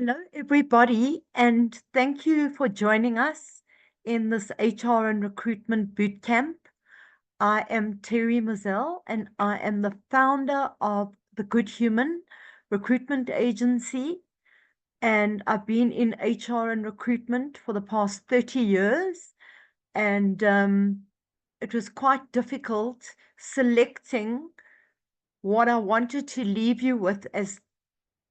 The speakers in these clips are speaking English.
Hello, everybody, and thank you for joining us in this HR and Recruitment Bootcamp. I am Terri Maselle, and I am the founder of the Good Human Recruitment Agency, and I've been in HR and recruitment for the past 30 years, and it was quite difficult selecting what I wanted to leave you with as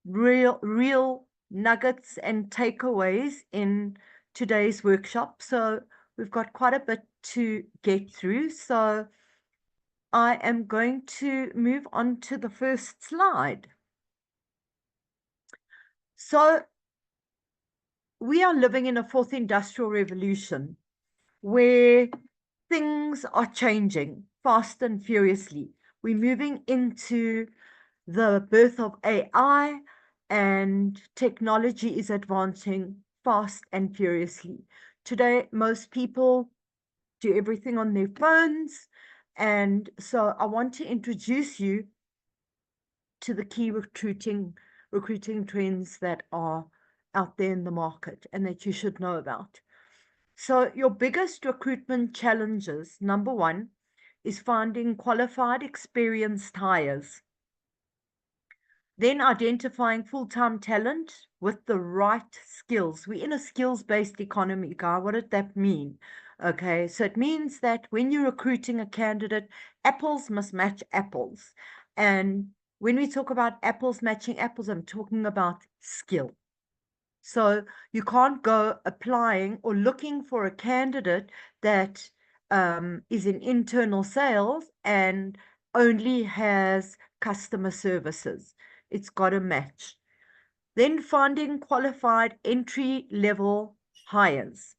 real nuggets and takeaways in today's workshop. So we've got quite a bit to get through. So I am going to move on to the first slide. So we are living in a fourth industrial revolution where things are changing fast and furiously. We're moving into the birth of AI, and technology is advancing fast and furiously. Today, most people do everything on their phones. And so I want to introduce you to the key recruiting trends that are out there in the market and that you should know about. So your biggest recruitment challenges, number one, is finding qualified, experienced hires. Then identifying full-time talent with the right skills. We're in a skills-based economy, Guy. What did that mean? Okay, so it means that when you're recruiting a candidate, apples must match apples. And when we talk about apples matching apples, I'm talking about skill. So you can't go applying or looking for a candidate that is in internal sales and only has customer services. It's got to match. Then finding qualified entry-level hires.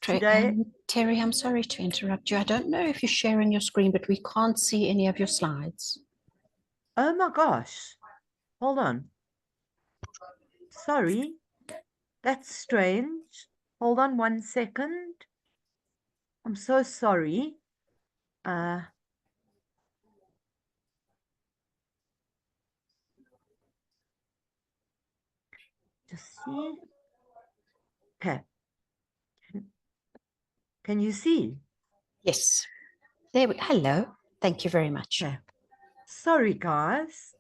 Today, Terri, I'm sorry to interrupt you. I don't know if you're sharing your screen, but we can't see any of your slides. oh my gosh, hold on. Sorry, that's strange. Hold on 1 second. I'm so sorry. Just see. Okay. Can you see? Yes. Hello. Thank you very much. Okay. Sorry, guys.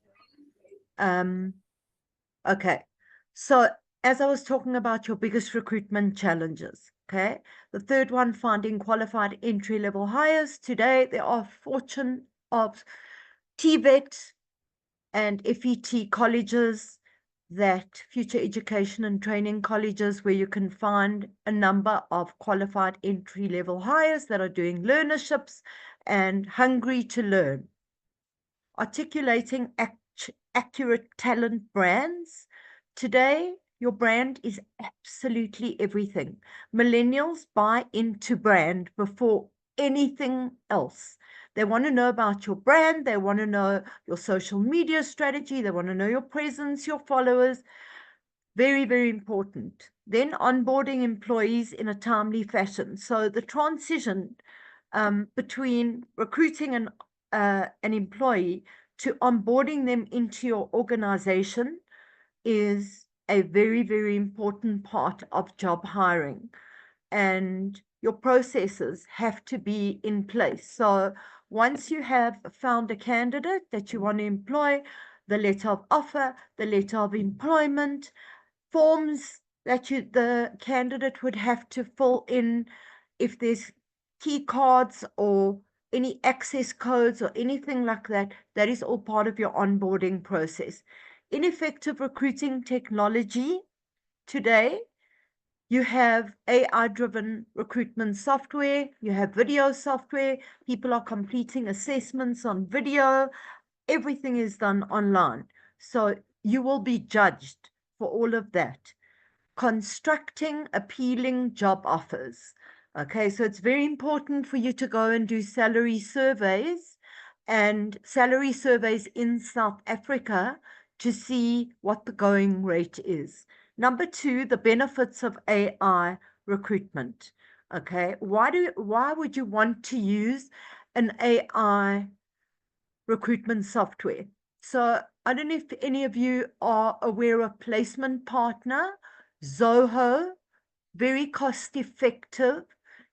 Okay. So as I was talking about your biggest recruitment challenges, okay? The third one, finding qualified entry-level hires. Today, there are fortune of TVET and FET colleges, that future education and training colleges, where you can find a number of qualified entry-level hires that are doing learnerships and hungry to learn. Articulating accurate talent brands. Today, your brand is absolutely everything. Millennials buy into brand before anything else. They want to know about your brand. They want to know your social media strategy. They want to know your presence, your followers. Very, very important. Then onboarding employees in a timely fashion. So the transition between recruiting an employee to onboarding them into your organization is a very, very important part of job hiring. And your processes have to be in place. So once you have found a candidate that you want to employ, the letter of offer, the letter of employment, forms that the candidate would have to fill in, if there's key cards or any access codes or anything like that, that is all part of your onboarding process. Ineffective recruiting technology. Today, you have AI-driven recruitment software, you have video software, people are completing assessments on video, everything is done online. So you will be judged for all of that. Constructing appealing job offers. Okay, so it's very important for you to go and do salary surveys in South Africa to see what the going rate is. Number two, the benefits of AI recruitment. Okay, why would you want to use an AI recruitment software? So I don't know if any of you are aware of Placement Partner, Zoho, very cost effective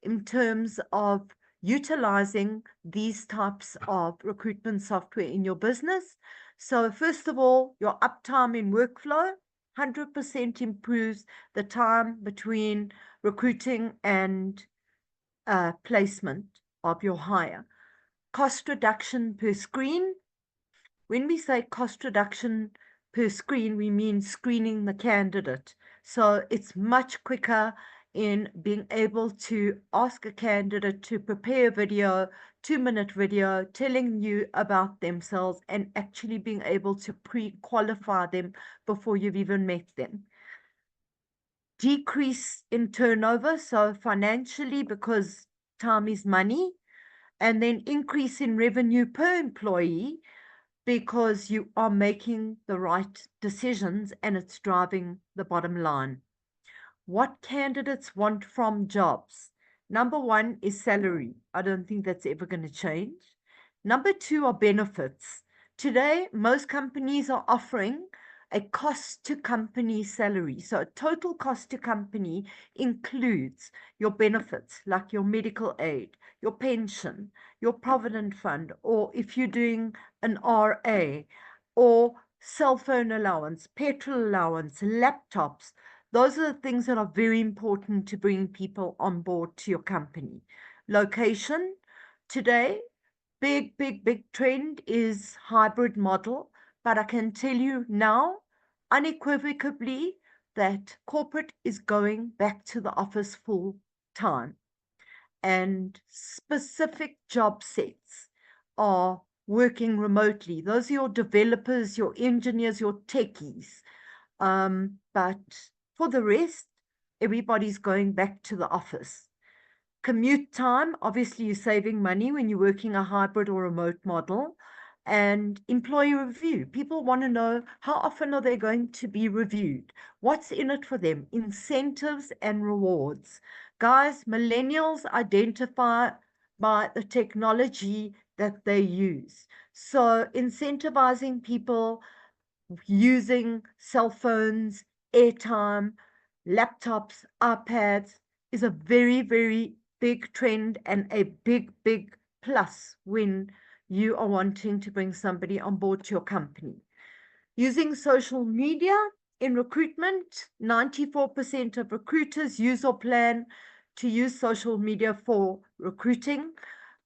in terms of utilizing these types of recruitment software in your business. So first of all, your uptime in workflow, 100% improves the time between recruiting and placement of your hire. Cost reduction per screen. When we say cost reduction per screen, we mean screening the candidate. So it's much quicker in being able to ask a candidate to prepare a video, 2-minute video, telling you about themselves and actually being able to pre-qualify them before you've even met them. Decrease in turnover, so financially, because time is money, and then increase in revenue per employee, because you are making the right decisions and it's driving the bottom line. What candidates want from jobs? Number one is salary. I don't think that's ever going to change. Number two are benefits. Today, most companies are offering a cost to company salary. So a total cost to company includes your benefits, like your medical aid, your pension, your provident fund, or if you're doing an RA, or cell phone allowance, petrol allowance, laptops. Those are the things that are very important to bring people on board to your company. Location. Today, big trend is hybrid model, but I can tell you now unequivocally that corporate is going back to the office full time, and specific job sets are working remotely. Those are your developers, your engineers, your techies. But for the rest, everybody's going back to the office. Commute time, obviously you're saving money when you're working a hybrid or remote model. And employee review. People want to know, how often are they going to be reviewed? What's in it for them? Incentives and rewards. Guys, millennials identify by the technology that they use. So incentivizing people using cell phones, airtime, laptops, iPads is a very big trend and a big plus when you are wanting to bring somebody on board to your company. Using social media in recruitment, 94% of recruiters use or plan to use social media for recruiting.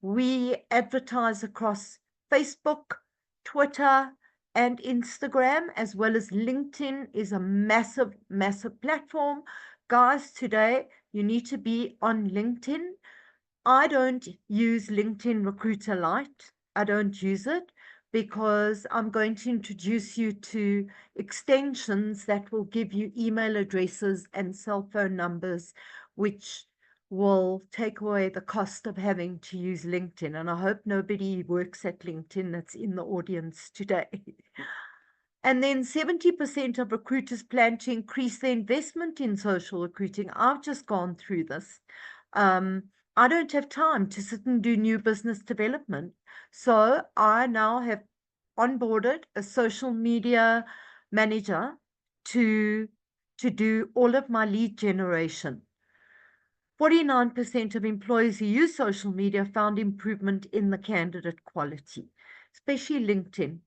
We advertise across Facebook, Twitter, and Instagram, as well as LinkedIn is a massive platform. Guys, today you need to be on LinkedIn. I don't use LinkedIn Recruiter Lite. I don't use it because I'm going to introduce you to extensions that will give you email addresses and cell phone numbers, which will take away the cost of having to use LinkedIn. And I hope nobody works at LinkedIn that's in the audience today. And then 70% of recruiters plan to increase their investment in social recruiting. I've just gone through this. I don't have time to sit and do new business development. So I now have onboarded a social media manager to do all of my lead generation. 49% of employees who use social media found improvement in the candidate quality, especially LinkedIn.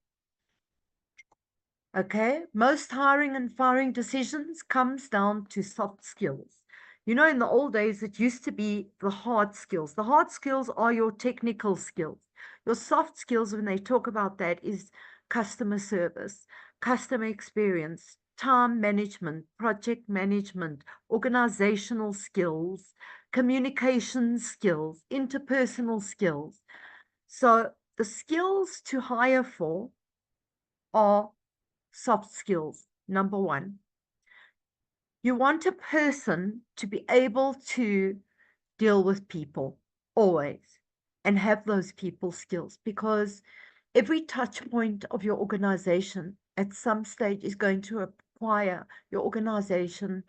Okay, most hiring and firing decisions comes down to soft skills. You know, in the old days, it used to be the hard skills. The hard skills are your technical skills. Your soft skills, when they talk about that, is customer service, customer experience, time management, project management, organizational skills, communication skills, interpersonal skills. So the skills to hire for are soft skills. Number one, you want a person to be able to deal with people always and have those people skills, because every touch point of your organization at some stage is going to require your organization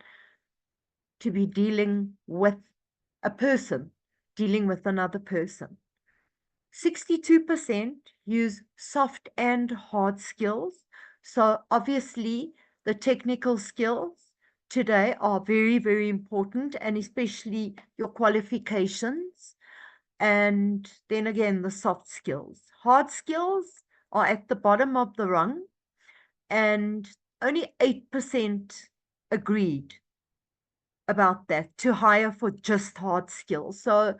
to be dealing with a person, dealing with another person. 62% use soft and hard skills. So obviously the technical skills today are very, very important, and especially your qualifications. And then again, the soft skills. Hard skills are at the bottom of the rung, and only 8% agreed about that to hire for just hard skills. So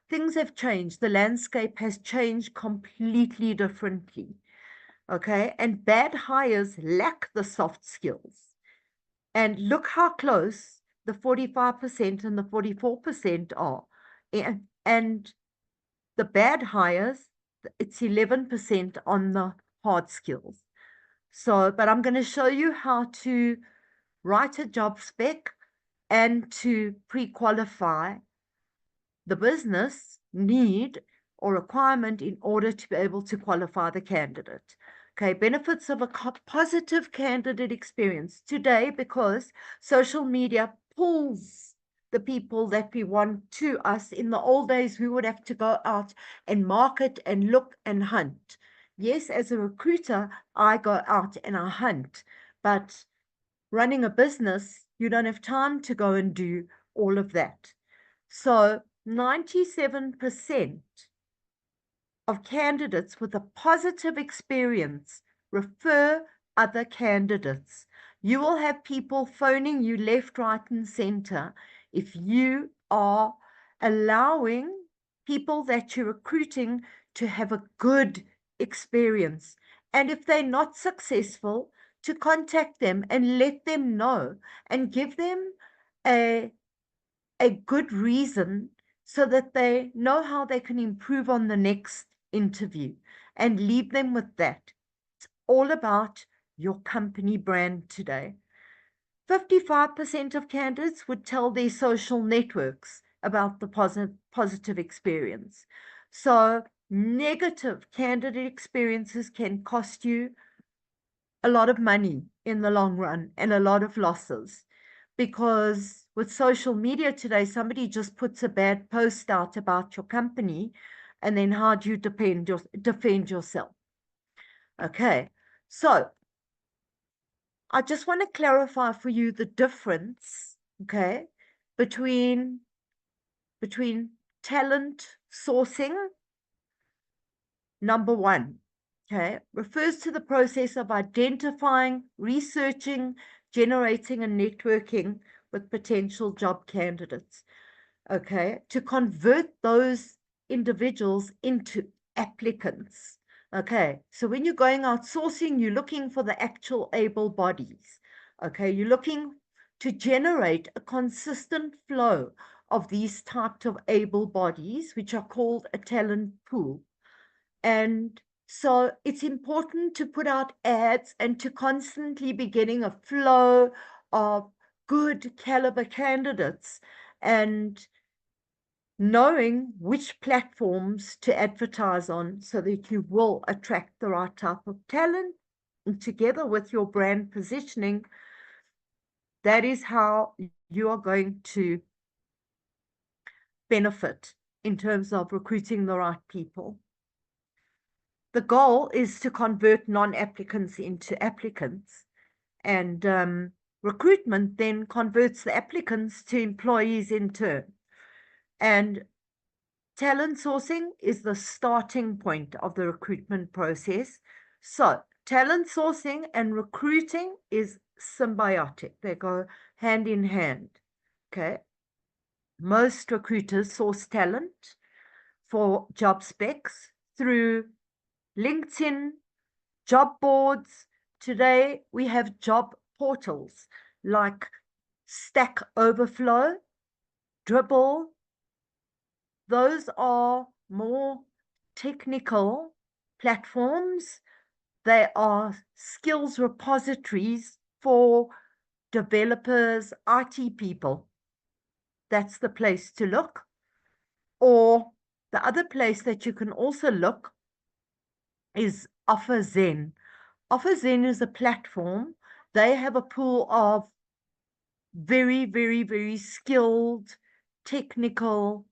things have changed. The landscape has changed completely differently. Okay. And bad hires lack the soft skills. And look how close the 45% and the 44% are. And the bad hires, it's 11% on the hard skills. So, but I'm going to show you how to write a job spec and to pre-qualify the business need or requirement in order to be able to qualify the candidate. Okay, benefits of a positive candidate experience today, because social media pulls the people that we want to us. In the old days, we would have to go out and market and look and hunt. Yes, as a recruiter, I go out and I hunt, but running a business, you don't have time to go and do all of that. So 97% of candidates with a positive experience refer other candidates. You will have people phoning you left, right, and center if you are allowing people that you're recruiting to have a good experience. And if they're not successful, to contact them and let them know and give them a good reason so that they know how they can improve on the next interview, and leave them with that. It's all about your company brand today. 55% of candidates would tell their social networks about the positive experience. So negative candidate experiences can cost you a lot of money in the long run and a lot of losses, because with social media today, somebody just puts a bad post out about your company, and then how do you defend yourself? Okay, so I just want to clarify for you the difference, okay, between talent sourcing. Number one, okay, refers to the process of identifying, researching, generating, and networking with potential job candidates, okay, to convert those individuals into applicants. Okay, so when you're going out sourcing, you're looking for the actual able bodies. Okay, you're looking to generate a consistent flow of these types of able bodies, which are called a talent pool. And so it's important to put out ads and to constantly be getting a flow of good caliber candidates, and knowing which platforms to advertise on so that you will attract the right type of talent. And together with your brand positioning, that is how you are going to benefit in terms of recruiting the right people. The goal is to convert non-applicants into applicants, and recruitment then converts the applicants to employees in turn. And talent sourcing is the starting point of the recruitment process. So talent sourcing and recruiting is symbiotic. They go hand in hand. Okay. Most recruiters source talent for job specs through LinkedIn, job boards. Today we have job portals like Stack Overflow, Dribble. Those are more technical platforms. They are skills repositories for developers, IT people. That's the place to look. Or the other place that you can also look is OfferZen. OfferZen is a platform. They have a pool of very, very, very skilled technical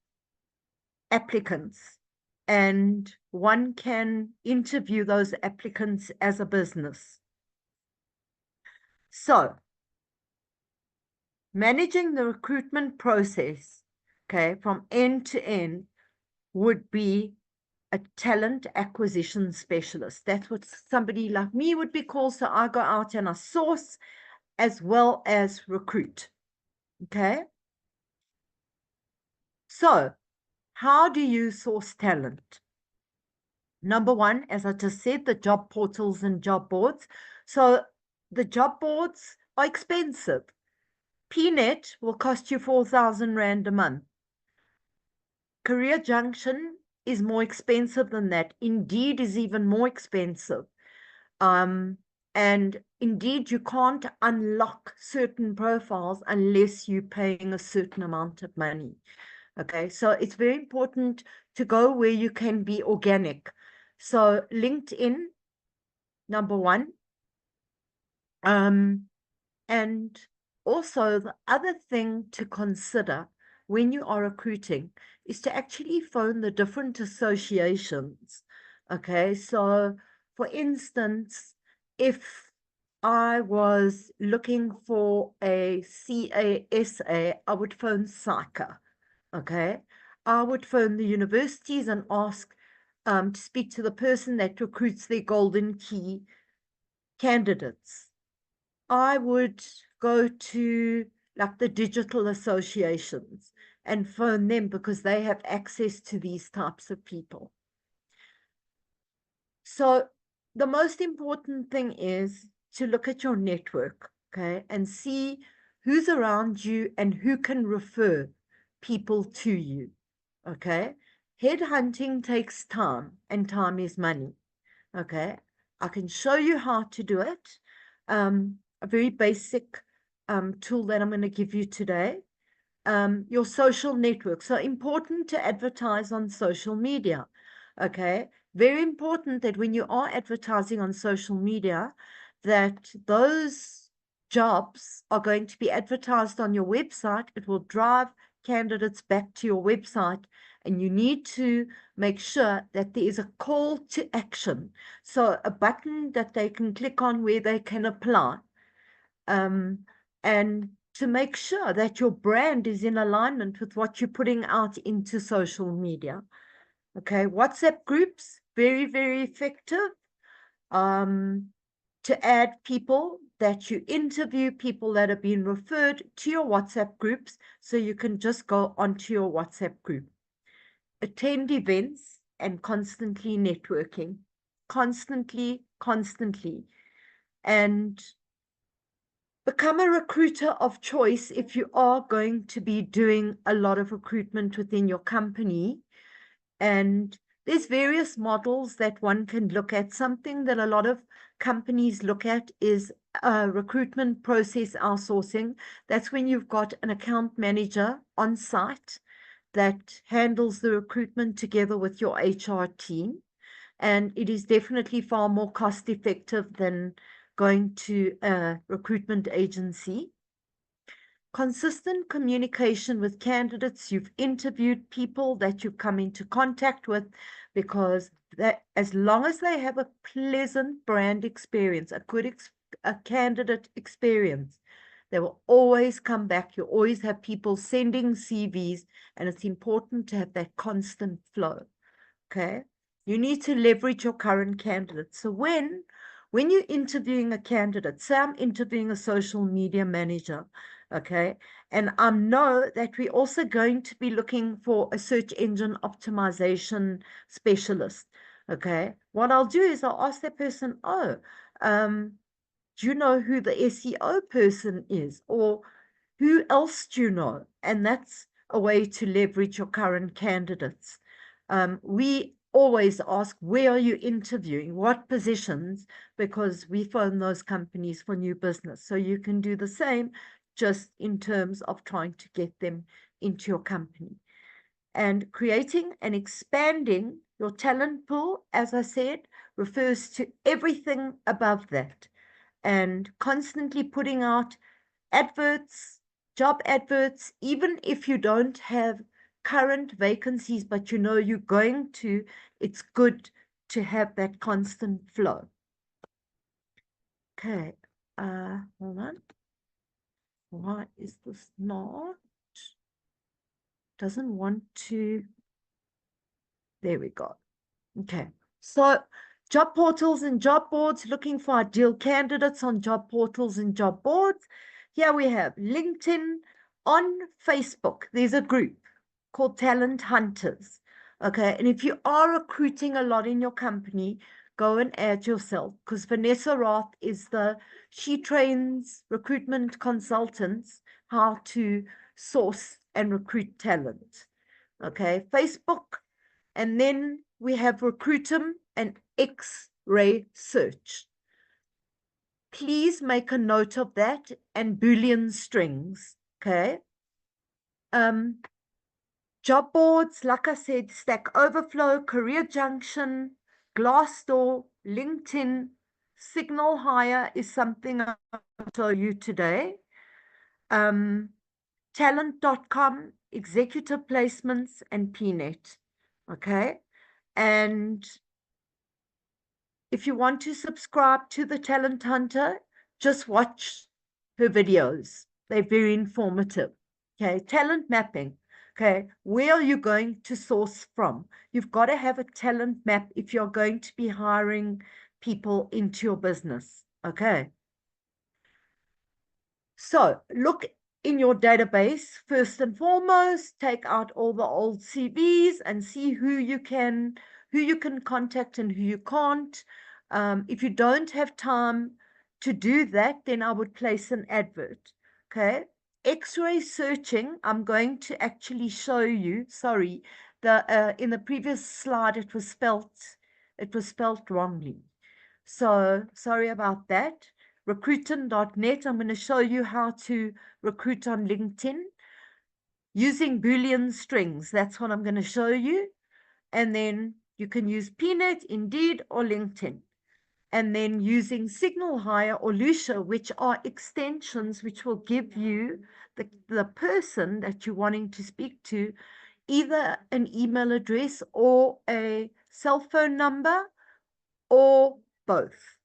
applicants. and one can interview those applicants as a business. So, managing the recruitment process, okay, from end to end would be a talent acquisition specialist. That's what somebody like me would be called. So I go out and I source as well as recruit. Okay. So how do you source talent? Number one, as I just said, the job portals and job boards. So the job boards are expensive. PNet will cost you 4,000 Rand a month. Career Junction is more expensive than that. Indeed is even more expensive. And indeed, you can't unlock certain profiles unless you're paying a certain amount of money. Okay, so it's very important to go where you can be organic. So LinkedIn, number one. And also the other thing to consider when you are recruiting is to actually phone the different associations. Okay, so for instance, if I was looking for a CASA, I would phone SAICA. Okay, I would phone the universities and ask to speak to the person that recruits their golden key candidates. I would go to like the digital associations and phone them because they have access to these types of people. So the most important thing is to look at your network, okay, and see who's around you and who can refer people to you, okay? Headhunting takes time, and time is money, okay? I can show you how to do it. A very basic tool that I'm going to give you today. Your social network. So important to advertise on social media. Okay. Very important that when you are advertising on social media, that those jobs are going to be advertised on your website. It will drive candidates back to your website, and you need to make sure that there is a call to action. So a button that they can click on where they can apply. And to make sure that your brand is in alignment with what you're putting out into social media. Okay, WhatsApp groups, very, very effective. To add people that you interview, people that have been referred to your WhatsApp groups, so you can just go onto your WhatsApp group. Attend events and constantly networking. Constantly. And become a recruiter of choice if you are going to be doing a lot of recruitment within your company. And there's various models that one can look at. Something that a lot of companies look at is recruitment process outsourcing. That's when you've got an account manager on site that handles the recruitment together with your HR team. And it is definitely far more cost effective than going to a recruitment agency. Consistent communication with candidates you've interviewed, people that you've come into contact with, because that as long as they have a pleasant brand experience, a good a candidate experience, they will always come back. You always have people sending CVs, and it's important to have that constant flow. Okay. You need to leverage your current candidates. So when you're interviewing a candidate, say I'm interviewing a social media manager, okay, and I know that we're also going to be looking for a search engine optimization specialist, okay, what I'll do is I'll ask that person, do you know who the SEO person is? Or who else do you know? And that's a way to leverage your current candidates. We always ask, where are you interviewing? What positions? Because we phone those companies for new business. So you can do the same, just in terms of trying to get them into your company. And creating and expanding your talent pool, as I said, refers to everything above that. And constantly putting out adverts, job adverts, even if you don't have current vacancies, but you know you're going to, it's good to have that constant flow. Okay, hold on. Why is this not? Doesn't want to. There we go. Okay, so job portals and job boards, looking for ideal candidates on job portals and job boards. Here we have LinkedIn. On Facebook, there's a group called Talent Hunters. Okay, and if you are recruiting a lot in your company, go and add yourself, because Vanessa Roth she trains recruitment consultants how to source and recruit talent. Okay, Facebook. And then we have Recruitment and X-ray search. Please make a note of that, and Boolean strings, okay? Job boards, like I said, Stack Overflow, Career Junction, Glassdoor, LinkedIn, Signal Hire is something I'll show you today. Talent.com, Executive Placements, and PNet, okay? And if you want to subscribe to the Talent Hunter, just watch her videos. They're very informative. Okay, talent mapping. Okay, where are you going to source from? You've got to have a talent map if you're going to be hiring people into your business. Okay. So look in your database first and foremost, take out all the old CVs and see who you can contact and who you can't. If you don't have time to do that, then I would place an advert. Okay. X-ray searching, I'm going to actually show you. Sorry, in the previous slide it was spelt wrongly. So sorry about that. Recruiting.net, I'm going to show you how to recruit on LinkedIn using Boolean strings. That's what I'm going to show you. And then you can use PNet, Indeed, or LinkedIn. And then using Signal Hire or Lucia, which are extensions which will give you the person that you're wanting to speak to, either an email address or a cell phone number or both.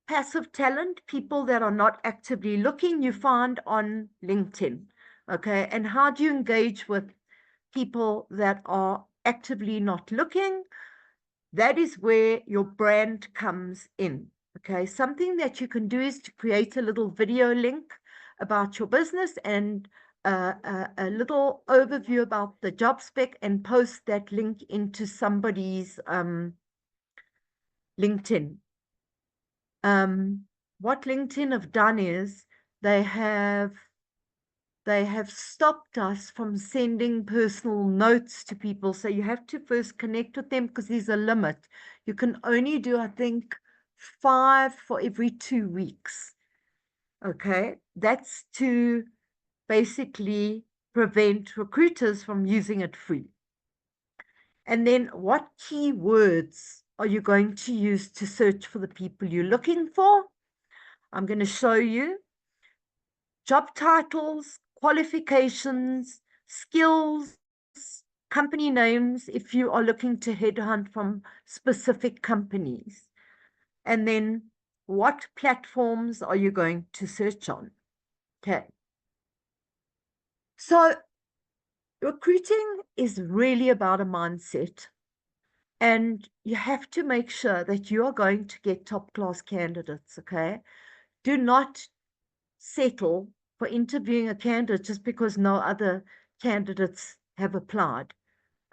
Passive talent, people that are not actively looking, you find on LinkedIn. Okay, and how do you engage with people that are actively not looking? That is where your brand comes in. Okay, something that you can do is to create a little video link about your business and a little overview about the job spec and post that link into somebody's LinkedIn. What LinkedIn have done is they have stopped us from sending personal notes to people. So you have to first connect with them because there's a limit. You can only do, I think, 5 for every 2 weeks. Okay, that's to basically prevent recruiters from using it free. And then what keywords are you going to use to search for the people you're looking for? I'm going to show you job titles, qualifications, skills, company names, if you are looking to headhunt from specific companies. And then what platforms are you going to search on? Okay. So recruiting is really about a mindset. And you have to make sure that you are going to get top class candidates, okay? Do not settle for interviewing a candidate just because no other candidates have applied.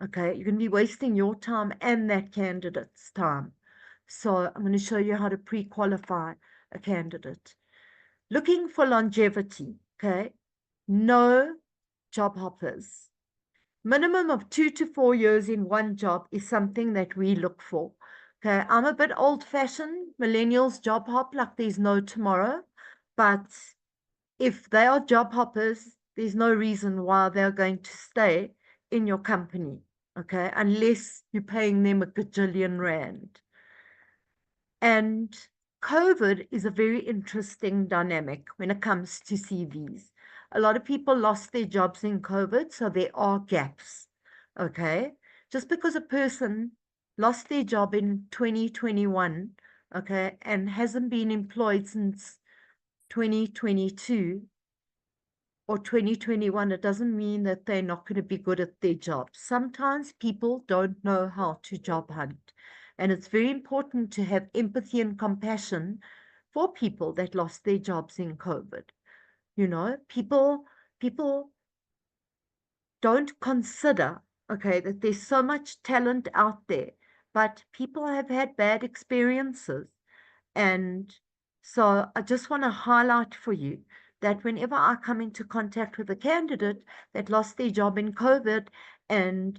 Okay, you're going to be wasting your time and that candidate's time. So I'm going to show you how to pre-qualify a candidate. Looking for longevity, okay? No job hoppers. Minimum of 2 to 4 years in one job is something that we look for. Okay, I'm a bit old-fashioned. Millennials job hop like there's no tomorrow, but if they are job hoppers, there's no reason why they're going to stay in your company, okay, unless you're paying them a gajillion rand. And COVID is a very interesting dynamic when it comes to CVs. A lot of people lost their jobs in COVID, so there are gaps. Okay. Just because a person lost their job in 2021, okay, and hasn't been employed since 2022 or 2021, it doesn't mean that they're not going to be good at their job. Sometimes people don't know how to job hunt. And it's very important to have empathy and compassion for people that lost their jobs in COVID. You know, people don't consider, okay, that there's so much talent out there, but people have had bad experiences. And so I just want to highlight for you that whenever I come into contact with a candidate that lost their job in COVID and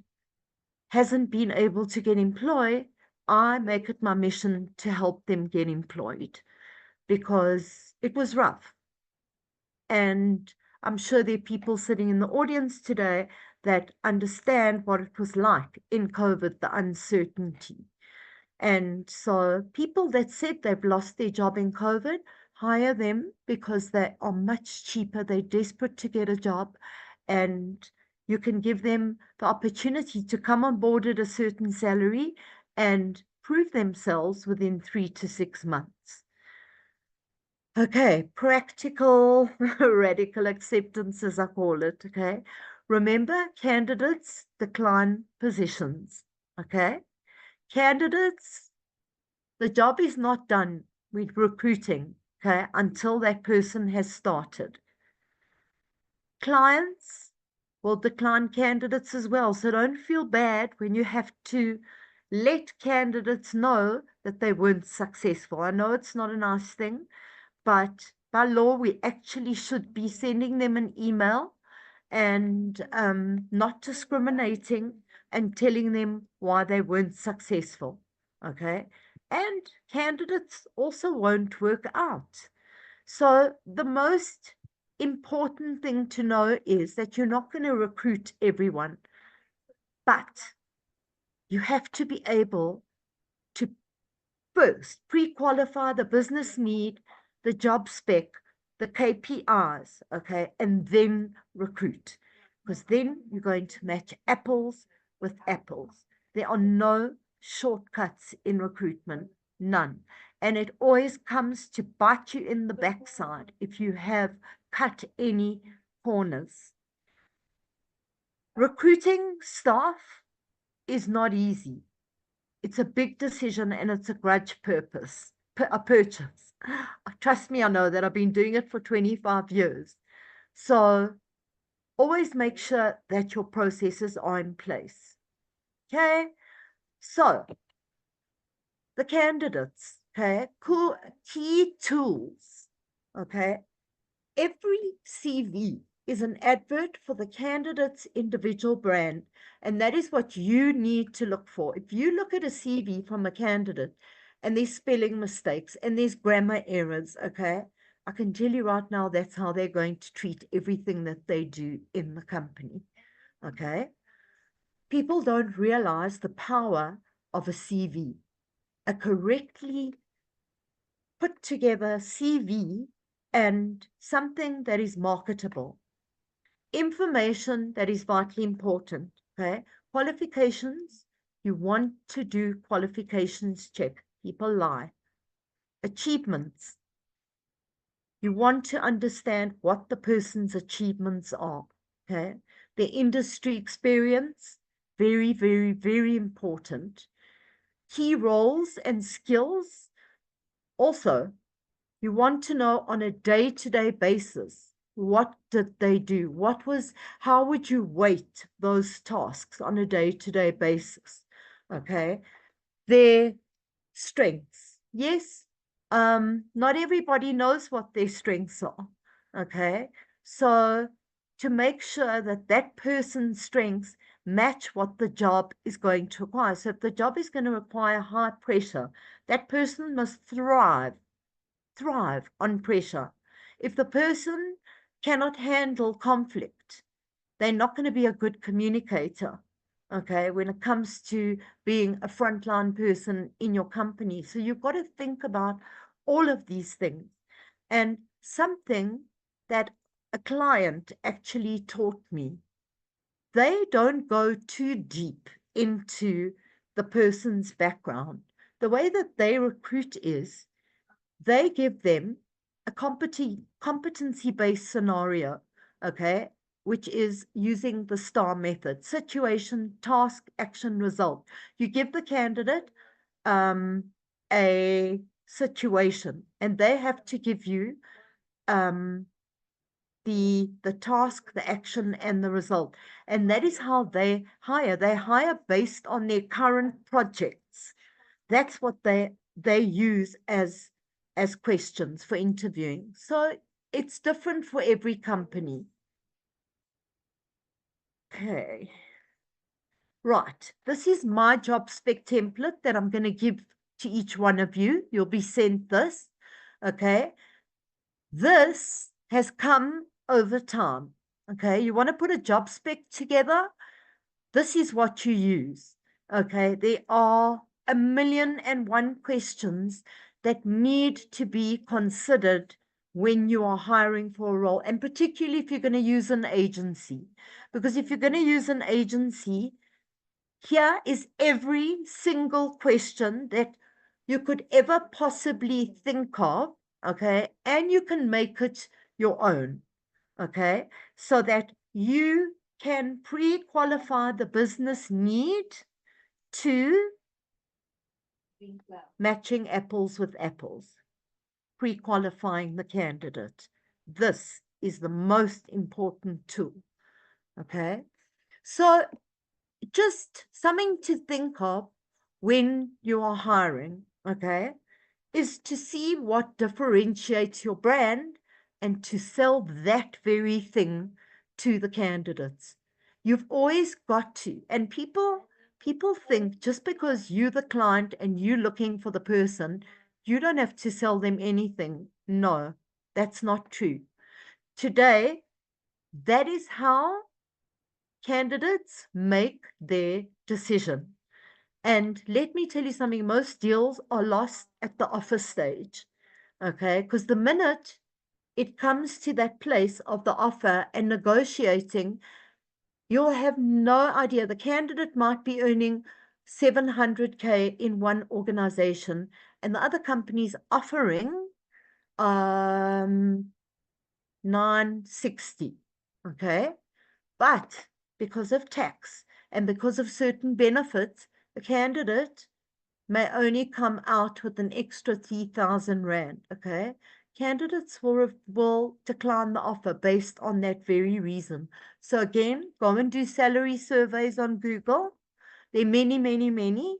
hasn't been able to get employed, I make it my mission to help them get employed because it was rough. And I'm sure there are people sitting in the audience today that understand what it was like in COVID, the uncertainty. And so people that said they've lost their job in COVID, hire them because they are much cheaper. They're desperate to get a job, and you can give them the opportunity to come on board at a certain salary and prove themselves within 3 to 6 months. Okay, practical radical acceptance, as I call it. Okay, remember, candidates decline positions. Okay, candidates, the job is not done with recruiting, okay, until that person has started. Clients will decline candidates as well, so don't feel bad when you have to let candidates know that they weren't successful. I know it's not a nice thing, but by law, we actually should be sending them an email and not discriminating and telling them why they weren't successful. Okay. And candidates also won't work out. So the most important thing to know is that you're not going to recruit everyone, but you have to be able to first pre-qualify the business need, the job spec, the KPIs, okay, and then recruit. Because then you're going to match apples with apples. There are no shortcuts in recruitment, none. And it always comes to bite you in the backside if you have cut any corners. Recruiting staff is not easy. It's a big decision and it's a grudge purchase. Trust me, I know that I've been doing it for 25 years. So always make sure that your processes are in place. Okay. So the candidates, okay, cool key tools. Okay. Every CV is an advert for the candidate's individual brand, and that is what you need to look for. If you look at a CV from a candidate and there's spelling mistakes and there's grammar errors, okay, I can tell you right now that's how they're going to treat everything that they do in the company, okay? People don't realize the power of a CV. A correctly put together CV and something that is marketable. Information that is vitally important, okay? Qualifications, you want to do qualifications check. People lie. Achievements, you want to understand what the person's achievements are, okay? Their industry experience, very, very, very important. Key roles and skills, also, you want to know on a day-to-day basis, what did they do? How would you weight those tasks on a day-to-day basis? Okay. Their strengths. Yes. Not everybody knows what their strengths are. Okay. So to make sure that that person's strengths match what the job is going to require. So if the job is going to require high pressure, that person must thrive on pressure. If the person cannot handle conflict, they're not going to be a good communicator, okay, when it comes to being a frontline person in your company. So you've got to think about all of these things. And something that a client actually taught me, they don't go too deep into the person's background. The way that they recruit is they give them a competency-based scenario, okay, which is using the STAR method: situation, task, action, result. You give the candidate a situation, and they have to give you the task, the action, and the result. And that is how they hire. They hire based on their current projects. That's what they use as questions for interviewing. So it's different for every company. Okay. Right. This is my job spec template that I'm going to give to each one of you. You'll be sent this. Okay. This has come over time. Okay. You want to put a job spec together? This is what you use. Okay. There are 1,000,001 questions that need to be considered when you are hiring for a role, and particularly if you're going to use an agency. Because if you're going to use an agency, here is every single question that you could ever possibly think of, okay? And you can make it your own, okay? So that you can pre-qualify the business need to matching apples with apples, pre-qualifying the candidate. This is the most important tool, okay? So just something to think of when you are hiring, okay, is to see what differentiates your brand and to sell that very thing to the candidates. You've always got to, and people think just because you're the client and you're looking for the person, you don't have to sell them anything. No, that's not true. Today, that is how candidates make their decision. And let me tell you something, most deals are lost at the offer stage, okay? Because the minute it comes to that place of the offer and negotiating, you'll have no idea. The candidate might be earning 700K in one organization, and the other company's offering 960, okay? But because of tax and because of certain benefits, the candidate may only come out with an extra 3,000 Rand, okay? Candidates will decline the offer based on that very reason. So again, go and do salary surveys on Google. There are many, many, many.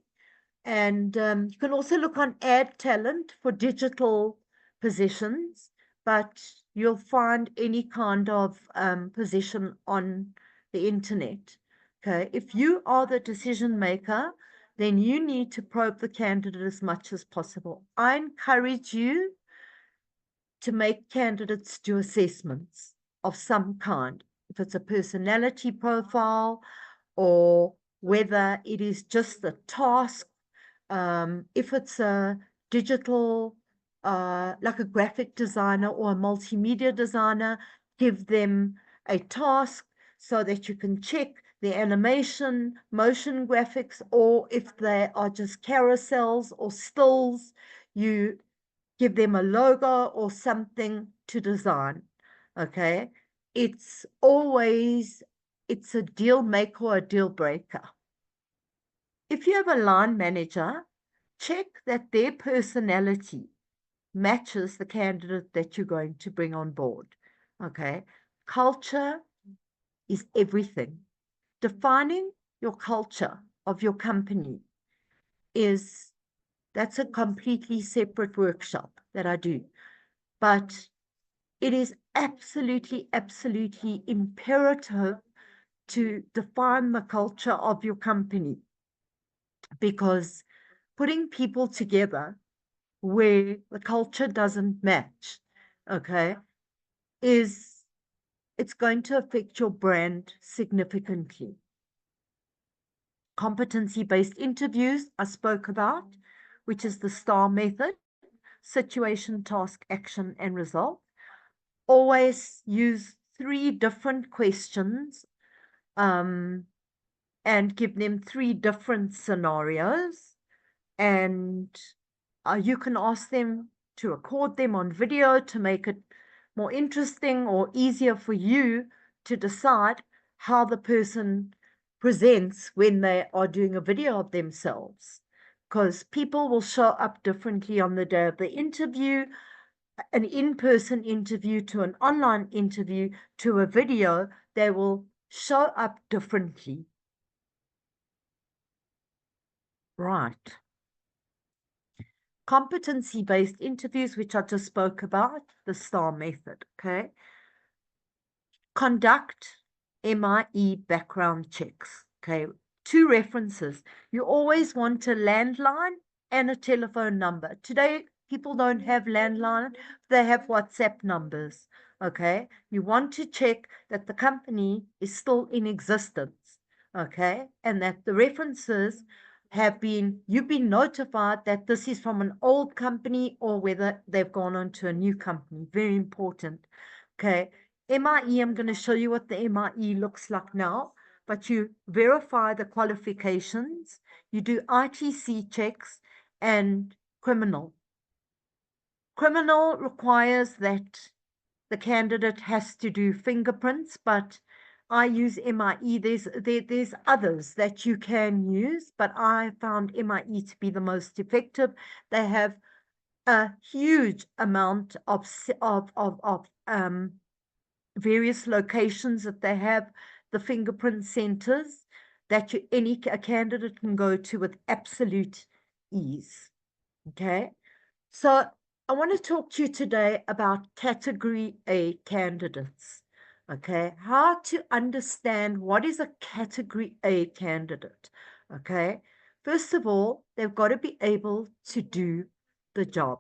And you can also look on Ad Talent for digital positions, but you'll find any kind of position on the internet. Okay, if you are the decision maker, then you need to probe the candidate as much as possible. I encourage you to make candidates do assessments of some kind, if it's a personality profile or whether it is just a task. If it's a digital, like a graphic designer or a multimedia designer, give them a task so that you can check the animation, motion graphics, or if they are just carousels or stills, you give them a logo or something to design, okay? It's a deal maker or a deal breaker. If you have a line manager, check that their personality matches the candidate that you're going to bring on board, okay? Culture is everything. Defining your culture of your company that's a completely separate workshop that I do. But it is absolutely, absolutely imperative to define the culture of your company, because putting people together where the culture doesn't match, okay, it's going to affect your brand significantly. Competency-based interviews I spoke about, which is the STAR method: situation, task, action, and result. Always use 3 different questions, and give them 3 different scenarios, and you can ask them to record them on video to make it more interesting or easier for you to decide how the person presents when they are doing a video of themselves. Because people will show up differently on the day of the interview, an in-person interview to an online interview to a video, they will show up differently. Right. Competency-based interviews, which I just spoke about, the STAR method, okay? Conduct MIE background checks, okay? 2 references. You always want a landline and a telephone number. Today, people don't have landline, they have WhatsApp numbers, okay? You want to check that the company is still in existence, okay? And that the references you've been notified that this is from an old company or whether they've gone on to a new company. Very important, okay? MIE, I'm going to show you what the MIE looks like now, but you verify the qualifications, you do ITC checks and criminal. Criminal requires that the candidate has to do fingerprints, but I use MIE. There's others that you can use, but I found MIE to be the most effective. They have a huge amount of various locations that they have, the fingerprint centers that a candidate can go to with absolute ease. Okay, so I want to talk to you today about category A candidates. Okay, how to understand what is a category A candidate. Okay, first of all, they've got to be able to do the job.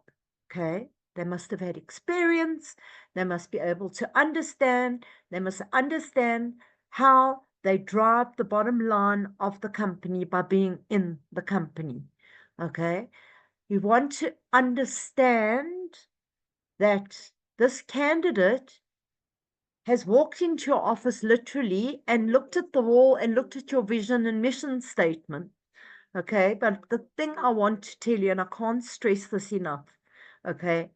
Okay, they must have had experience, they must be able to understand, they must understand how they drive the bottom line of the company by being in the company. Okay, you want to understand that this candidate has walked into your office literally and looked at the wall and looked at your vision and mission statement. Okay, but the thing I want to tell you, and I can't stress this enough, okay,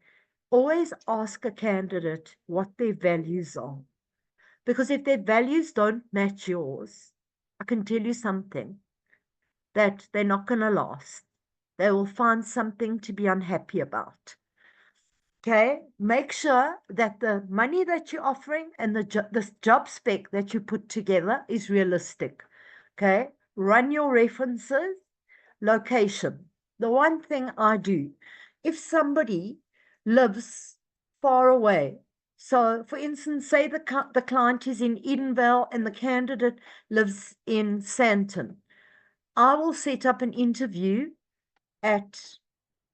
always ask a candidate what their values are. Because if their values don't match yours, I can tell you something, that they're not going to last. They will find something to be unhappy about. Okay, make sure that the money that you're offering and the job spec that you put together is realistic. Okay, run your references, location. The one thing I do, if somebody lives far away, so for instance, say the client is in Edenvale and the candidate lives in Sandton, I will set up an interview at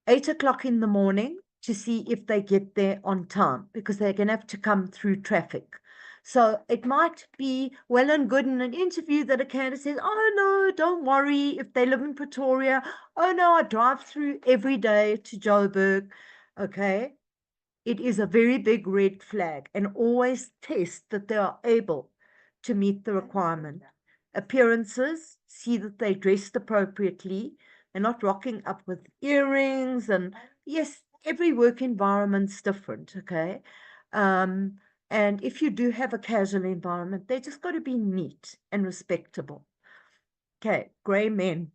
8 o'clock in the morning to see if they get there on time, because they're going to have to come through traffic. So it might be well and good in an interview that a candidate says, oh no, don't worry, if they live in Pretoria, oh no, I drive through every day to Joburg. Okay, it is a very big red flag, and always test that they are able to meet the requirement. Appearances, see that they dressed appropriately and not rocking up with earrings. And yes, every work environment's different, okay? And if you do have a casual environment, they just got to be neat and respectable. Okay, gray men.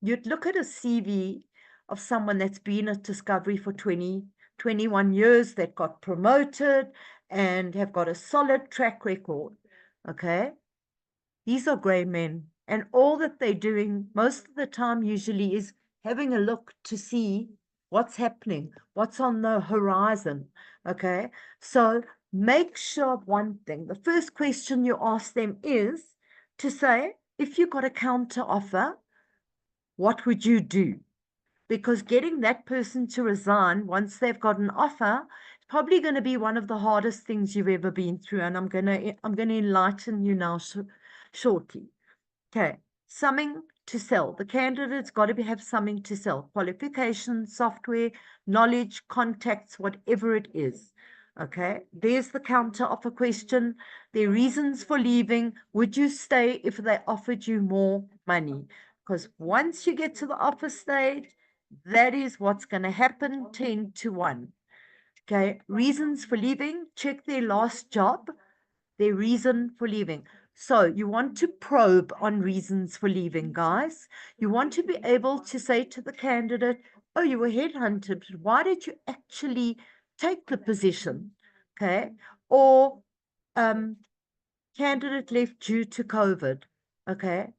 You'd look at a CV of someone that's been at Discovery for 21 years, that got promoted and have got a solid track record, okay? These are gray men, and all that they're doing most of the time usually is having a look to see what's happening, what's on the horizon, okay? So make sure of one thing. The first question you ask them is to say, if you got a counter offer, what would you do? Because getting that person to resign once they've got an offer is probably going to be one of the hardest things you've ever been through. And I'm going to enlighten you now shortly. Okay, something to sell. The candidate's got to have something to sell. Qualifications, software, knowledge, contacts, whatever it is. Okay, there's the counter offer question. Their reasons for leaving. Would you stay if they offered you more money? Because once you get to the offer stage, that is what's going to happen 10 to 1. Okay, reasons for leaving. Check their last job, their reason for leaving. So you want to probe on reasons for leaving, guys. You want to be able to say to the candidate, oh, you were headhunted, but why did you actually take the position? Okay. Or candidate left due to COVID. Okay.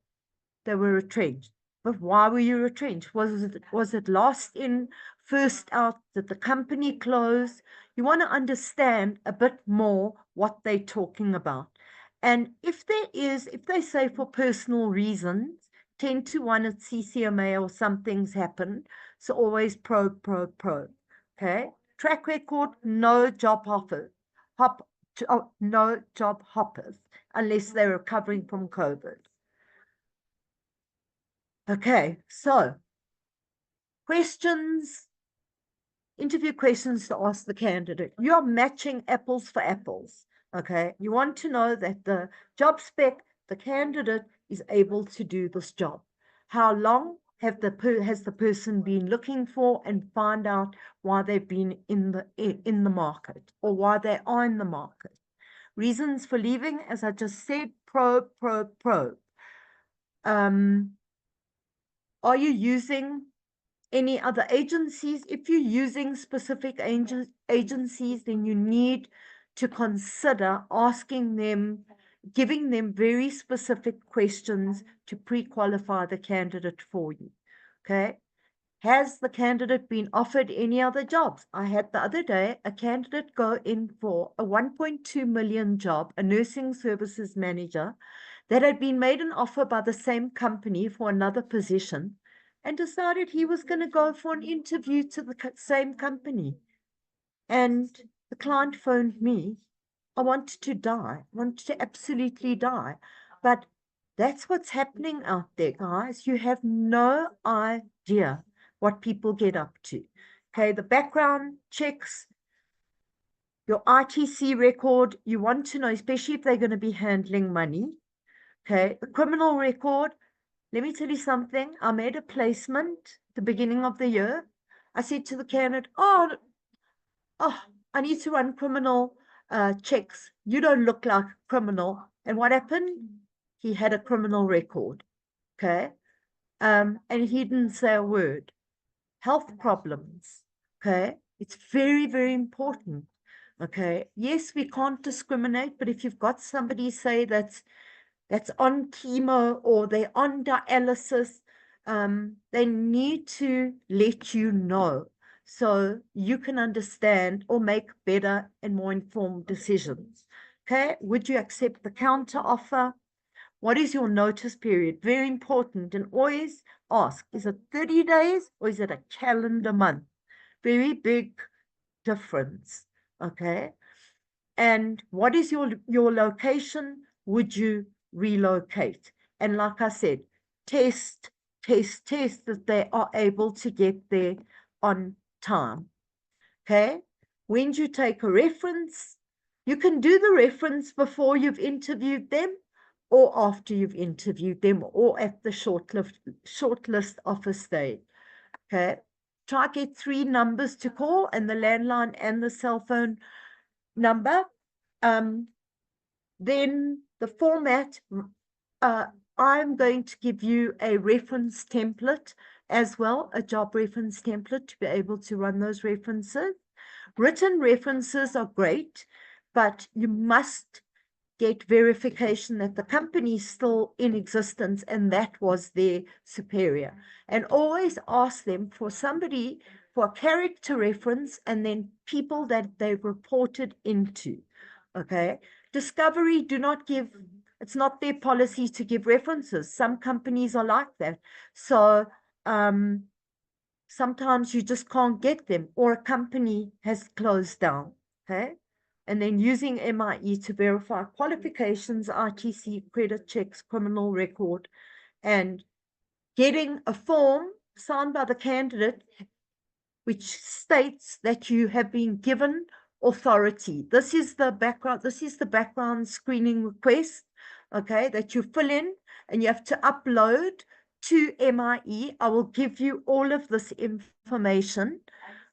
They were retrenched. But why were you retrenched? Was it last in, first out? Did the company close? You want to understand a bit more what they're talking about. And if they say for personal reasons, 10 to 1 at CCMA or something's happened, so always probe, probe, probe. Okay. Track record, no job hoppers. No job hoppers unless they're recovering from COVID. Okay, so interview questions to ask the candidate. You're matching apples for apples. Okay, you want to know that the job spec, the candidate is able to do this job. How long has the person been looking for, and find out why they've been in the market, or why they are in the market. Reasons for leaving, as I just said, probe, probe, probe. Are you using any other agencies? If you're using specific agencies, then you need to consider asking them, giving them very specific questions to pre-qualify the candidate for you. Okay. Has the candidate been offered any other jobs? I had the other day a candidate go in for a 1.2 million job, a nursing services manager, that had been made an offer by the same company for another position, and decided he was going to go for an interview to the same company. And the client phoned me. I wanted to die, I wanted to absolutely die. But that's what's happening out there, guys. You have no idea what people get up to. Okay, the background checks, your ITC record, you want to know, especially if they're going to be handling money. Okay, the criminal record. Let me tell you something. I made a placement at the beginning of the year. I said to the candidate, oh, I need to run criminal checks. You don't look like a criminal. And what happened? He had a criminal record. Okay. And he didn't say a word. Health problems. Okay. It's very, very important. Okay. Yes, we can't discriminate, but if you've got somebody, say, that's on chemo, or they're on dialysis, they need to let you know, so you can understand or make better and more informed decisions. Okay, would you accept the counter offer? What is your notice period? Very important. And always ask, is it 30 days or is it a calendar month? Very big difference. Okay. And what is your location? Would you relocate? And like I said, test that they are able to get there on time. Okay. When you take a reference, you can do the reference before you've interviewed them, or after you've interviewed them, or at the shortlist offer stage. Okay. Try get 3 numbers to call, and the landline and the cell phone number. Then the format, I'm going to give you a reference template as well, a job reference template, to be able to run those references. Written references are great, but you must get verification that the company is still in existence and that was their superior. And always ask them for a character reference, and then people that they've reported into. Okay. Discovery, it's not their policy to give references. Some companies are like that. So sometimes you just can't get them, or a company has closed down. Okay. And then using MIE to verify qualifications, ITC, credit checks, criminal record, and getting a form signed by the candidate which states that you have been given authority. This is the background screening request, okay, that you fill in and you have to upload to MIE. I will give you all of this information,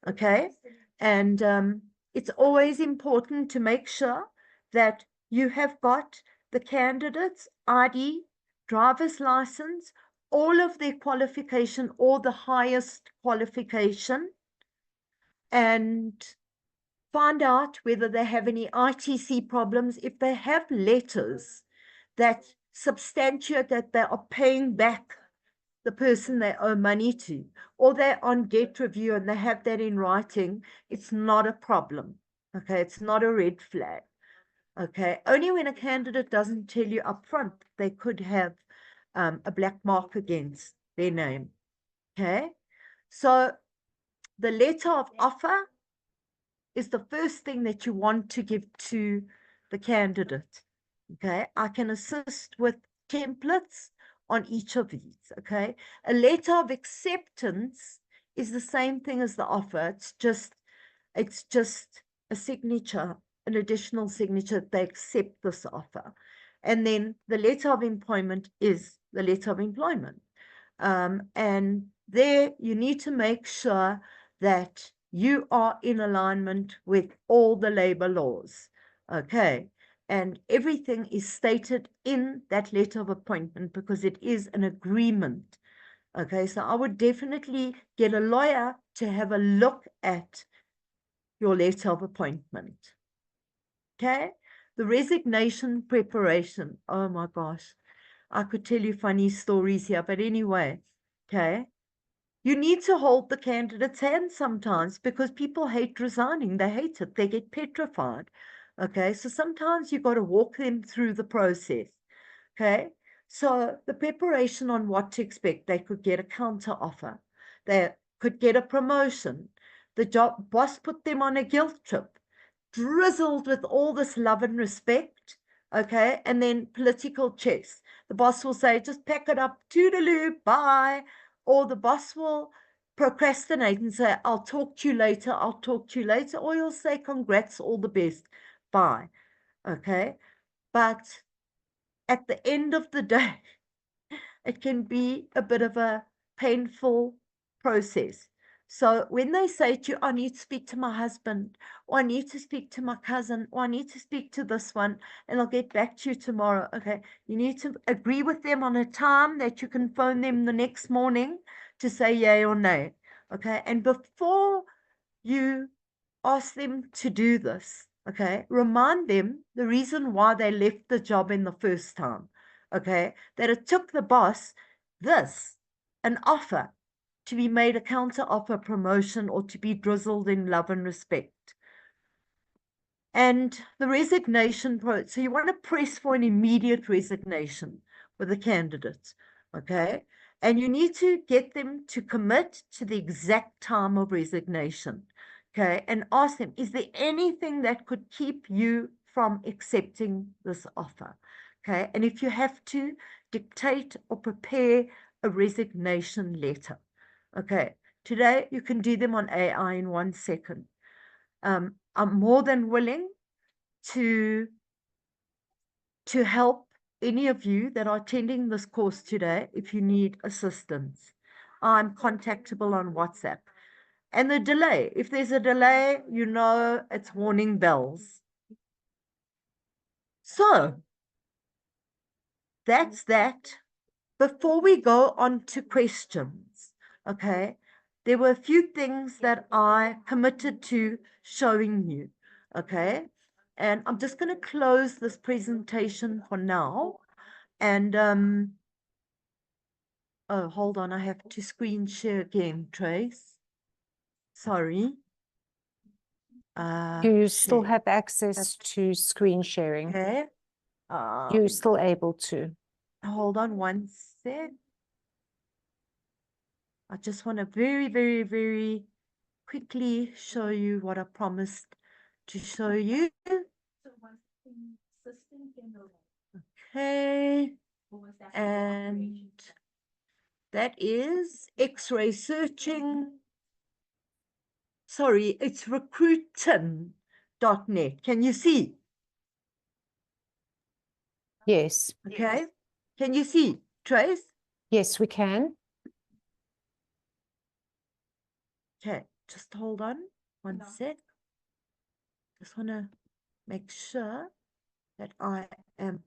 okay? And it's always important to make sure that you have got the candidate's ID, driver's license, all of their qualification or the highest qualification, and find out whether they have any ITC problems. If they have letters that substantiate that they are paying back the person they owe money to, or they're on debt review and they have that in writing, it's not a problem. Okay, it's not a red flag. Okay, only when a candidate doesn't tell you up front, they could have a black mark against their name. Okay, so the letter of offer is the first thing that you want to give to the candidate. Okay, I can assist with templates on each of these. Okay, a letter of acceptance is the same thing as the offer. It's just a signature, an additional signature that they accept this offer. And then the letter of employment is the letter of employment. And there you need to make sure that you are in alignment with all the labor laws. Okay. And everything is stated in that letter of appointment because it is an agreement. Okay. So I would definitely get a lawyer to have a look at your letter of appointment. Okay. The resignation preparation. Oh my gosh. I could tell you funny stories here, but anyway, okay. You need to hold the candidate's hand sometimes because people hate resigning. They hate it. They get petrified. Okay. So sometimes you've got to walk them through the process. Okay. So the preparation on what to expect, they could get a counter offer. They could get a promotion. The job boss put them on a guilt trip, drizzled with all this love and respect. Okay. And then political chess. The boss will say, just pack it up, toodaloo, bye. Or the boss will procrastinate and say, I'll talk to you later, I'll talk to you later. Or you'll say, congrats, all the best, bye. Okay. But at the end of the day, it can be a bit of a painful process. So when they say to you, I need to speak to my husband, or I need to speak to my cousin, or I need to speak to this one, and I'll get back to you tomorrow. Okay. You need to agree with them on a time that you can phone them the next morning to say yay or nay. Okay. And before you ask them to do this, okay, remind them the reason why they left the job in the first time. Okay, that it took the boss an offer to be made a counter offer promotion or to be drizzled in love and respect. And the resignation, so you want to press for an immediate resignation with the candidates, okay? And you need to get them to commit to the exact time of resignation, okay? And ask them, is there anything that could keep you from accepting this offer? Okay, and if you have to, dictate or prepare a resignation letter. Okay, today you can do them on AI in 1 second. I'm more than willing to help any of you that are attending this course today if you need assistance. I'm contactable on WhatsApp. And the delay, if there's a delay, you know it's warning bells. So that's that. Before we go on to questions, okay, there were a few things that I committed to showing you, okay? And I'm just going to close this presentation for now. And, oh, hold on, I have to screen share again, Trace. Sorry. You still Share. have access to screen sharing. Okay. You're still able to. Hold on 1 sec. I just want to very, very, very quickly show you what I promised to show you. Okay. And that is X-ray searching. Sorry, it's Recruitment. recruitment.net. Can you see? Yes. Okay. Can you see, Trace? Yes, we can. Okay, just hold on one sec. Just want to make sure that I am.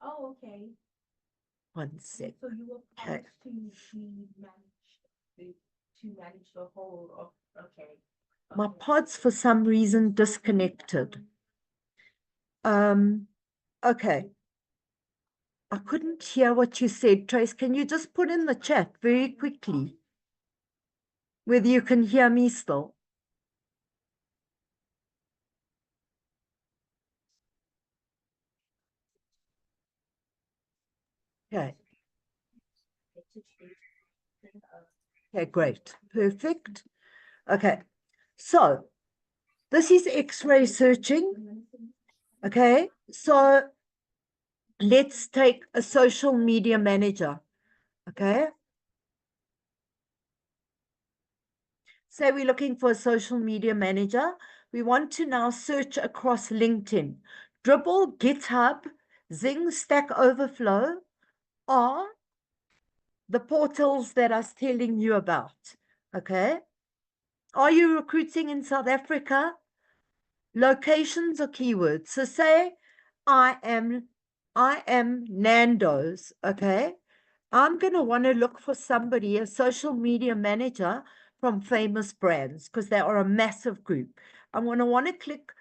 Oh, okay. One sec. So you were Okay. to manage the whole of, okay. My pod's for some reason disconnected. Okay. I couldn't hear what you said, Trace. Can you just put in the chat very quickly whether you can hear me still? Okay. Okay, great. Perfect. Okay. So this is X-ray searching. Okay. So let's take a social media manager. Okay. Say we're looking for a social media manager. We want to now search across LinkedIn. Dribble, GitHub, Zing, Stack Overflow are the portals that I was telling you about. Okay. Are you recruiting in South Africa? Locations or keywords. So say I am Nando's. Okay. I'm going to want to look for somebody, a social media manager from famous brands, because they are a massive group. I'm going to want to click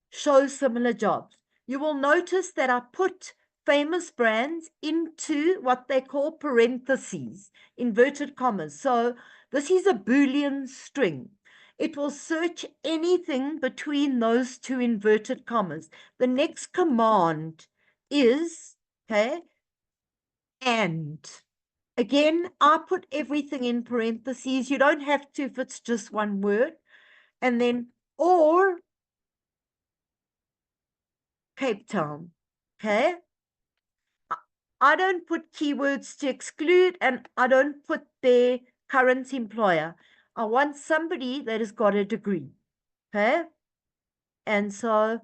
show similar jobs. You will notice that I put famous brands into what they call parentheses, inverted commas. So this is a Boolean string. It will search anything between those two inverted commas. The next command is, okay, and. Again, I put everything in parentheses. You don't have to if it's just one word. And then, or Cape Town. Okay. I don't put keywords to exclude, and I don't put their current employer. I want somebody that has got a degree. Okay. And so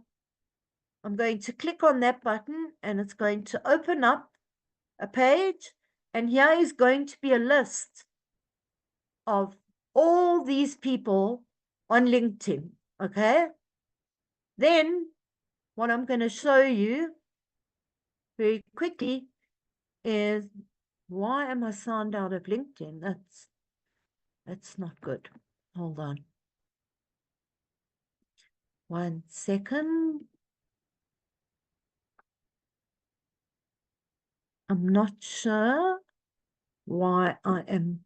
I'm going to click on that button and it's going to open up a page. And here is going to be a list of all these people on LinkedIn. Okay. Then what I'm going to show you very quickly is, why am I signed out of LinkedIn? That's not good. Hold on. 1 second. I'm not sure why I am.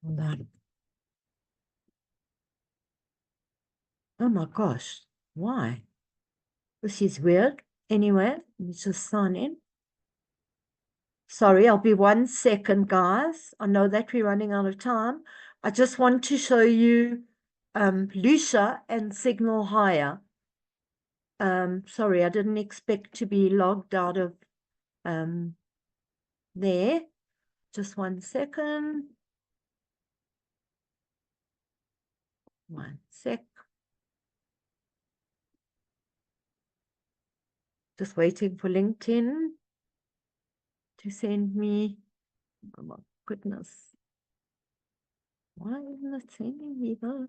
Hold on. Oh my gosh. Why? This is weird. Anyway, let me just sign in. Sorry, I'll be 1 second, guys. I know that we're running out of time. I just want to show you Lucia and Signal Hire. Sorry, I didn't expect to be logged out of there. Just 1 second. 1 sec. Just waiting for LinkedIn to send me. Oh my goodness. Why isn't it sending me those?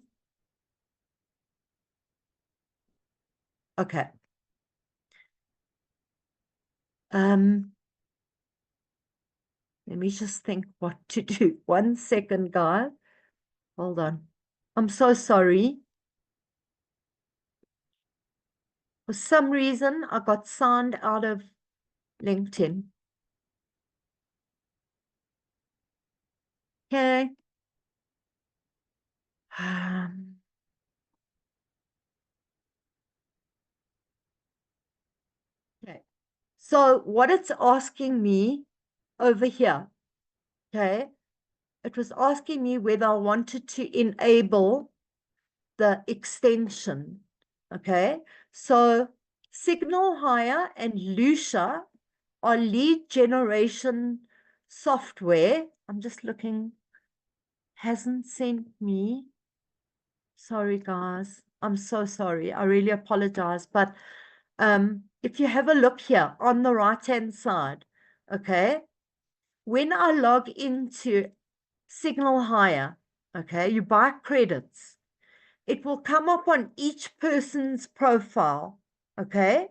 Okay. Let me just think what to do. 1 second, guys. Hold on. I'm so sorry. For some reason, I got signed out of LinkedIn. Okay. Okay. So what it's asking me over here, okay, it was asking me whether I wanted to enable the extension, okay? So Signal Hire and Lucia are lead generation software. I'm just looking, hasn't sent me. Sorry, guys. I'm so sorry. I really apologize. But if you have a look here on the right-hand side, okay, when I log into Signal Hire, okay, you buy credits. It will come up on each person's profile, okay,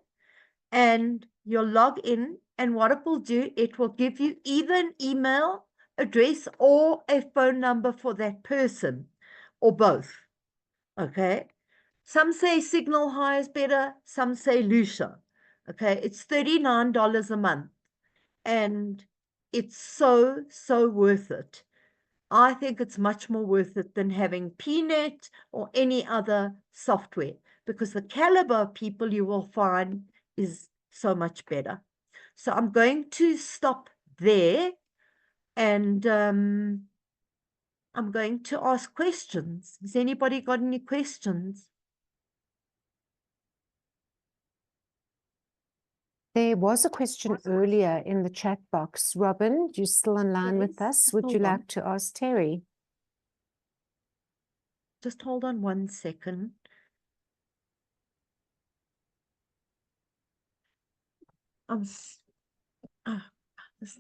and you'll log in, and what it will do, it will give you either an email address or a phone number for that person, or both, okay. Some say Signal Hire is better, some say Lucia, okay. It's $39 a month, and it's so worth it. I think it's much more worth it than having PNet or any other software, because the caliber of people you will find is so much better. So I'm going to stop there, and I'm going to ask questions. Has anybody got any questions? There was a question earlier in the chat box. Robin, you still online with Yes, us? Would you hold on. like to ask Terri? Just hold on 1 second. This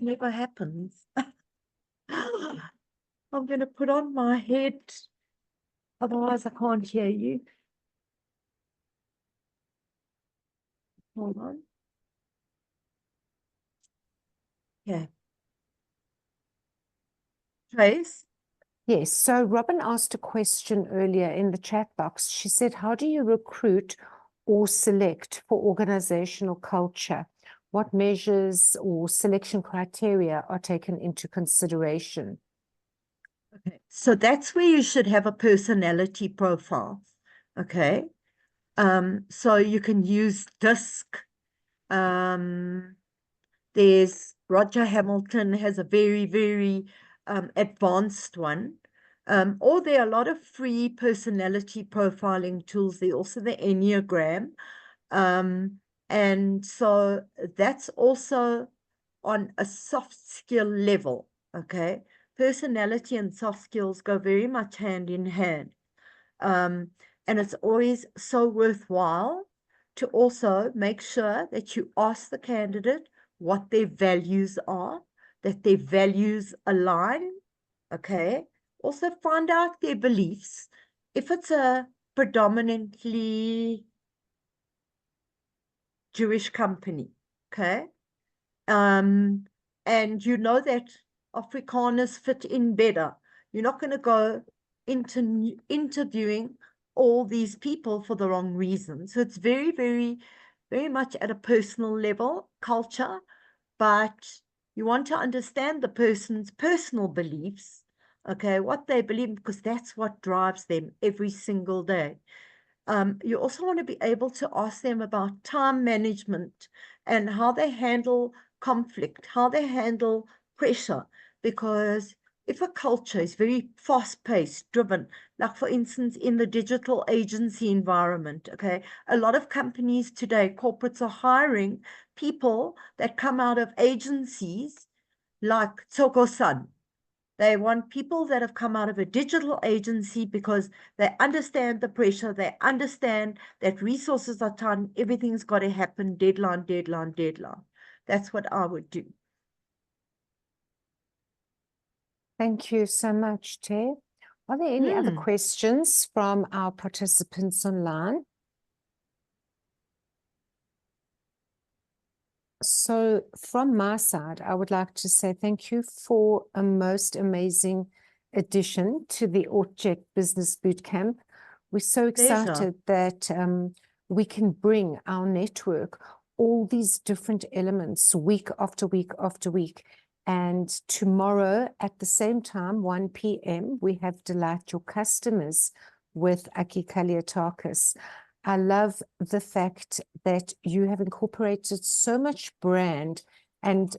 never happens. I'm going to put on my head, otherwise I can't hear you. Hold on. Yeah. Trace? Yes, so Robin asked a question earlier in the chat box. She said, how do you recruit or select for organizational culture? What measures or selection criteria are taken into consideration? Okay, so that's where you should have a personality profile. Okay. So you can use DISC. There's Roger Hamilton has a very advanced one. Or there are a lot of free personality profiling tools. There also the Enneagram. And so that's also on a soft skill level. Okay. Personality and soft skills go very much hand in hand. And it's always so worthwhile to also make sure that you ask the candidate what their values are, that their values align, okay? Also find out their beliefs. If it's a predominantly Jewish company, okay? And you know that Afrikaners fit in better. You're not going to go into interviewing all these people for the wrong reason. So it's very much at a personal level, culture, but you want to understand the person's personal beliefs, okay, what they believe, because that's what drives them every single day. You also want to be able to ask them about time management and how they handle conflict, how they handle pressure, because if a culture is very fast-paced, driven, like for instance, in the digital agency environment, okay, a lot of companies today, corporates are hiring people that come out of agencies like Tsoko-san. They want people that have come out of a digital agency because they understand the pressure, they understand that resources are tight, everything's got to happen, deadline. That's what I would do. Thank you so much, Terri. Are there any other questions from our participants online? So from my side, I would like to say thank you for a most amazing addition to the Ortjek Business Bootcamp. We're so excited that we can bring our network all these different elements week after week after week. And tomorrow at the same time, 1 p.m., we have Delight Your Customers with Aki Kaliatakis. I love the fact that you have incorporated so much brand and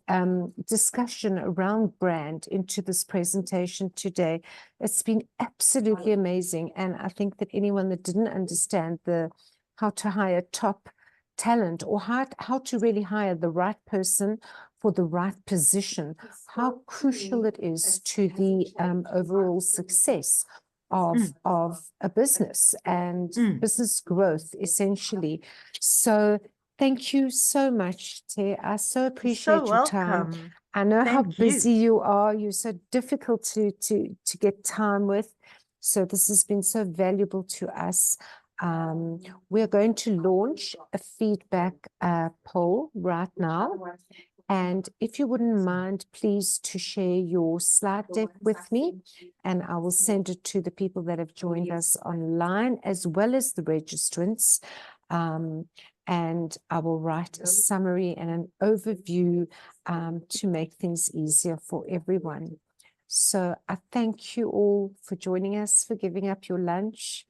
discussion around brand into this presentation today. It's been absolutely amazing. And I think that anyone that didn't understand how to hire top talent or how to really hire the right person for the right position, how crucial it is to the overall success of a business and business growth, essentially. So thank you so much, Terri. I so appreciate So your time. welcome. I know how Thank you. busy you are. You're so difficult to get time with. So this has been so valuable to us. We're going to launch a feedback poll right now. And if you wouldn't mind, please to share your slide deck with me, and I will send it to the people that have joined us online, as well as the registrants. And I will write a summary and an overview to make things easier for everyone. So I thank you all for joining us, for giving up your lunch,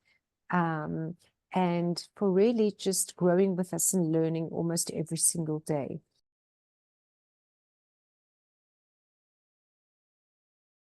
and for really just growing with us and learning almost every single day.